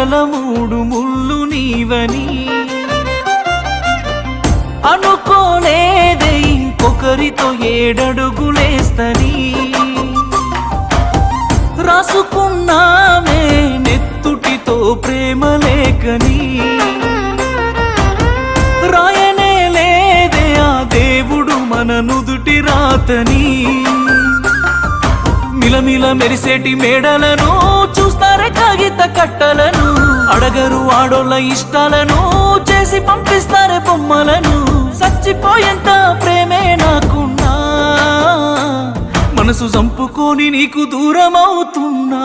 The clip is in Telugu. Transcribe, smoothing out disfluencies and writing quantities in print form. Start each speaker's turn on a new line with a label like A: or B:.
A: మెడల 3 ముళ్ళు నీవని అనుకోలేదే ఇంకొకరితో 7 అడుగులేస్తని రాసుకున్నామే నెత్తుటితో ప్రేమ లేఖని రాయనే లేదే ఆ దేవుడు మన నుదుటి రాతని మిలమిల మెరిసేటి మేడలను చూస్తారే కాగిత కట్టలను అడగరు ఆడోళ్ళ ఇష్టాలను చేసి పంపిస్తారే బొమ్మలను చచ్చిపోయేంత ప్రేమే నాకున్నా మనసు చంపుకొని నీకు దూరం అవుతున్నా